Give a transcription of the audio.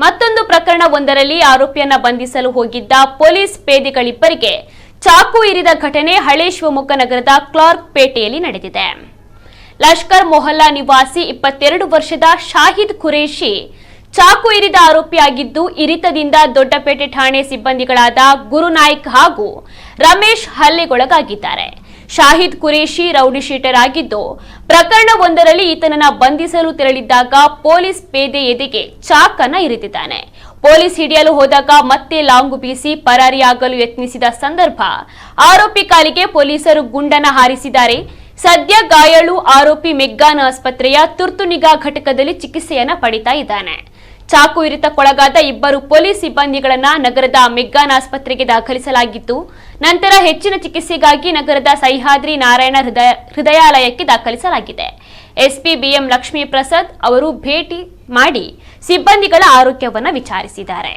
ಮತ್ತೊಂದು ಪ್ರಕರಣವೊಂದರಲ್ಲಿ ಆರೋಪಿಯನ್ನ ಬಂಧಿಸಲು ಹೋಗಿದ್ದ ಪೊಲೀಸ್ ಪೇದೆಗಳಿಬ್ಬರಿಗೆ ಚಾಕು ಇರಿದ ಘಟನೆ ಹಳೆ ಶಿವಮೊಗ್ಗ ನಗರದ ಕ್ಲಾರ್ಕ್ ಪೇಟೆಯಲ್ಲಿ ನಡೆದಿದೆ. ಲಷ್ಕರ್ ಮೊಹಲ್ಲಾ ನಿವಾಸಿ 22 ವರ್ಷದ ಶಾಹಿದ್ ಖುರೇಶಿ ಚಾಕು ಇರಿದ ಆರೋಪಿಯಾಗಿದ್ದು, ಇರಿತದಿಂದ ದೊಡ್ಡಪೇಟೆ ಠಾಣೆ ಸಿಬ್ಬಂದಿಗಳಾದ ಗುರುನಾಯ್ಕ್ ಹಾಗೂ ರಮೇಶ್ ಹಲ್ಲೆಗೊಳಗಾಗಿದ್ದಾರೆ. ಶಾಹಿದ್ ಖುರೇಶಿ ರೌಡಿ ಶೀಟರ್ ಆಗಿದ್ದು, ಪ್ರಕರಣವೊಂದರಲ್ಲಿ ಈತನನ್ನ ಬಂಧಿಸಲು ತೆರಳಿದ್ದಾಗ ಪೊಲೀಸ್ ಪೇದೆ ಎದೆಗೆ ಚಾಕನ್ನ ಇರಿದಿದ್ದಾನೆ. ಪೊಲೀಸ್ ಹಿಡಿಯಲು ಹೋದಾಗ ಮತ್ತೆ ಲಾಂಗು ಬೀಸಿ ಪರಾರಿಯಾಗಲು ಯತ್ನಿಸಿದ ಸಂದರ್ಭ ಆರೋಪಿ ಕಾಲಿಗೆ ಪೊಲೀಸರು ಗುಂಡನ್ನ ಹಾರಿಸಿದ್ದಾರೆ. ಸದ್ಯ ಗಾಯಾಳು ಆರೋಪಿ ಮೆಗ್ಗಾನ್ ಆಸ್ಪತ್ರೆಯ ತುರ್ತು ನಿಗಾ ಘಟಕದಲ್ಲಿ ಚಿಕಿತ್ಸೆಯನ್ನ ಪಡಿತಾ ಇದ್ದಾನೆ. ಚಾಕು ಇರಿತಕ್ಕೊಳಗಾದ ಇಬ್ಬರು ಪೊಲೀಸ್ ಸಿಬ್ಬಂದಿಗಳನ್ನ ನಗರದ ಮೆಗ್ಗಾನ್ ಆಸ್ಪತ್ರೆಗೆ ದಾಖಲಿಸಲಾಗಿತ್ತು. ನಂತರ ಹೆಚ್ಚಿನ ಚಿಕಿತ್ಸೆಗಾಗಿ ನಗರದ ಸಹ್ಯಾದ್ರಿ ನಾರಾಯಣ ಹೃದಯಾಲಯಕ್ಕೆ ದಾಖಲಿಸಲಾಗಿದೆ. ಎಸ್ಪಿ ಬಿಎಂ ಲಕ್ಷ್ಮೀ ಪ್ರಸಾದ್ ಅವರು ಭೇಟಿ ಮಾಡಿ ಸಿಬ್ಬಂದಿಗಳ ಆರೋಗ್ಯವನ್ನು ವಿಚಾರಿಸಿದ್ದಾರೆ.